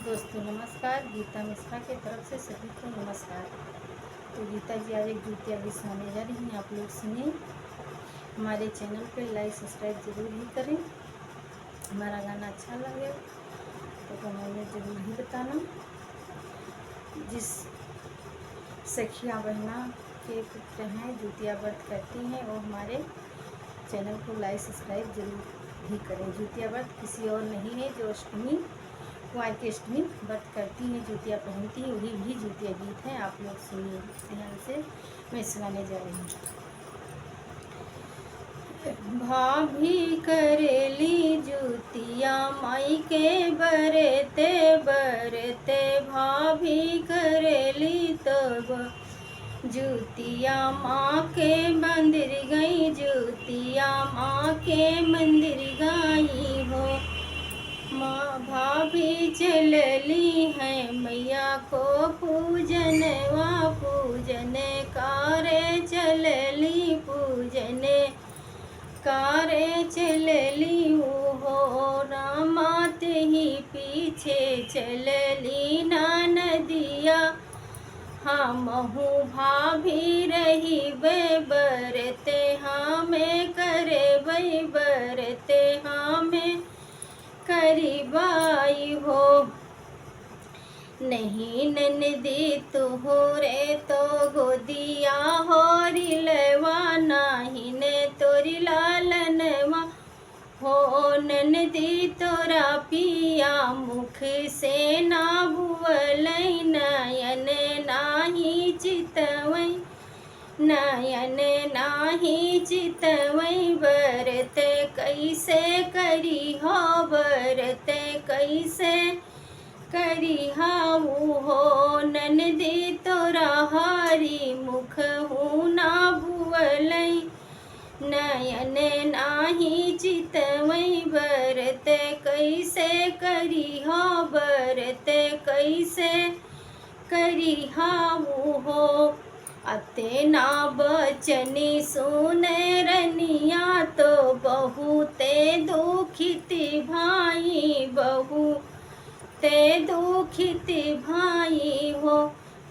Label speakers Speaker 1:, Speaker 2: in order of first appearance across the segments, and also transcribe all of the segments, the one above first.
Speaker 1: दोस्तों नमस्कार। गीता मिश्रा की तरफ से सभी को नमस्कार। तो गीता जी आज एक गीतिया भी सुनाने जा रही हैं, आप लोग सुनिए। हमारे चैनल पे लाइक सब्सक्राइब जरूर ही करें। हमारा गाना अच्छा लगे तो कमेंट में जरूर ही बताना। जिस सखिया बहना के पुत्र हैं जुतिया व्रत करती हैं वो हमारे चैनल को लाइक सब्सक्राइब जरूर ही करें। जुतिया व्रत किसी और नहीं है, जो अष्टमी कुंवार की अष्टमी व्रत करती हैं, जुतिया पहनती हैं, वही भी जुतिया गीत है। आप लोग सुनिए ध्यान से, मैं सुनाने जा रही हूँ। भाभी करेली जुतिया माई के बरते बरते, भाभी करेली तब जुतिया माँ के मंदिर गई, जुतिया माँ के मंदिर गई हो। माँ भाभी चलली है मैया को पूजन वा पूजन कारे चलली पूजन कारे चलली हो। रामात ही पीछे चलली ना नदिया, हमहू भाभी रही बरते हमें करे बरते हमें करीबाई हो। नहीं ननदी तुहरे तो गोदिया हो रिलवा, नाही ने तोरी लालनवा हो। ननदी तोरा पिया मुख से ना बुवलई, नयन नाही चितवई नयन नाही चितवई। व्रत कैसे करी हो व्रत कैसे करी हाऊ हो। ननदी तोरा हारी मुख हूँ ना भुवलई, नयन नाही चितवई। व्रत कैसे करी हो व्रत कैसे करी हाऊ हो। अते ना बचनी सुन रनिया तो बहुते दुखित भाई, बहुते दुखित भाई हो।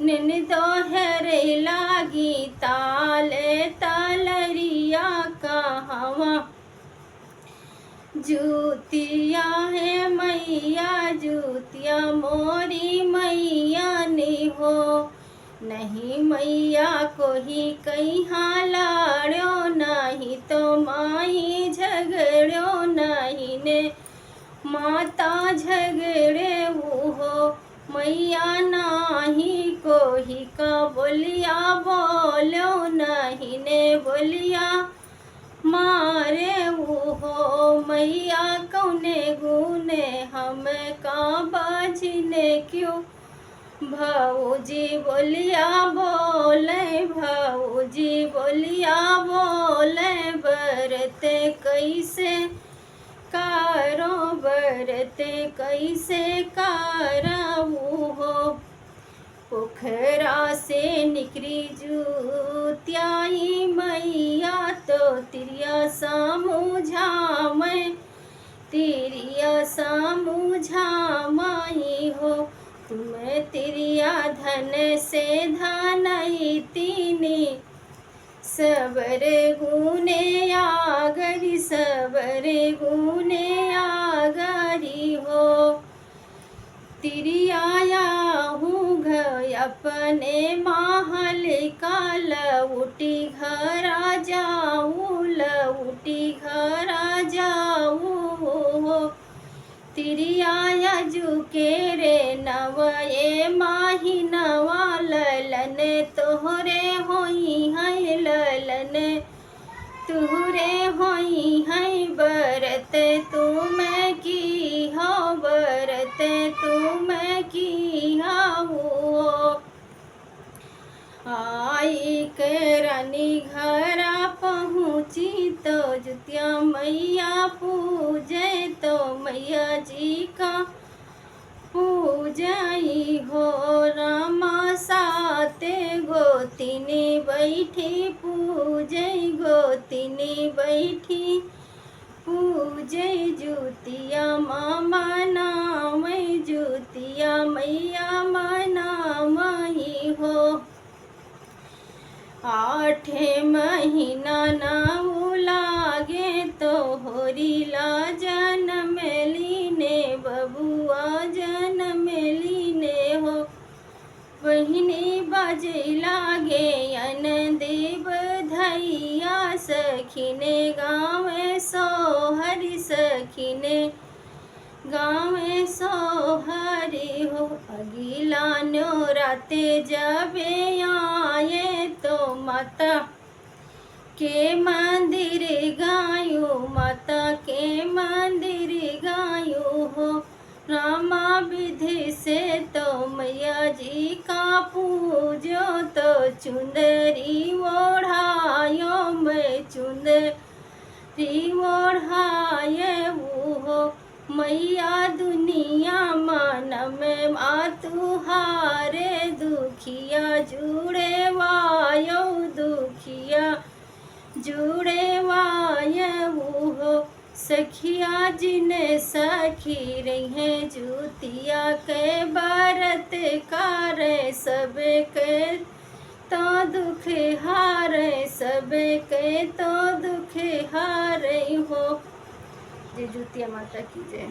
Speaker 1: निन दोहरे लागी ताल तालरिया कहवा, जुतिया है मैया जुतिया मोरी मैया नी हो। नहीं मैया को ही कहीं लाड़ो, नहीं तो माई झगड़ो, नहीं ने माता झगड़े हो। मैया नाही को ही का बोलिया बोलो, नहीं ने बोलिया मारे हो। मैया कौने गुने हम का बाजने क्यों, भाऊजी बोलिया बोले भाऊजी बोलिया बोले। व्रत कैसे कारो व्रत कैसे कारऊ हो। पोखरा से निकरी जुतियाई मैया तो तिरिया समझा मैं, तिरिया समझा माई हो। तुम तिरिया धन से धनई तीनी, सबर गुने आगरी सबर गुने आगरी हो। तिरिया हूँ घर अपने महल का, लौटी घरा जाऊँ लौटी घरा जाऊँ। तिरिया जुके रे नवए माही नवा, ललन तोहरे होई है ललन तुहरे होई है। व्रत तुम की हो व्रत तुम की हो। आई के रानी घरा पहुँची तो जुतिया मैया पूजे, तो मैया जी का पूजाई हो। रामा साते गोतिनी बैठी पूजई, गोतिनी बैठी पूजे जुतिया मामा नाम जुतिया मैया मनामही हो। 8 महीना नाम लागे तो होरीला जन्म लीने बबुआ जन्म लीने हो। बहिनी बाजे लागे अन देव धैया सखीने गाँव सोहरी सखीने गाँव सोहरी हो। अगिला नौराते जबे आए तो माता के मंदिर गायो माता के मंदिर गायो हो। रामा विधि से तो मैया जी का पूजो तो चुंदरी ओढ़ायो मैं चुंदरी ओढ़ाए हो। मैया दुनिया मन में मातुहारे दुखिया जुड़े वायो दुखिया जुड़े वायु हो। सखिया जिन सखी रहे जुतिया के बरत कार सब के तो दुख हारे सब के तो दुख हारे हो। जय जुतिया माता की जय।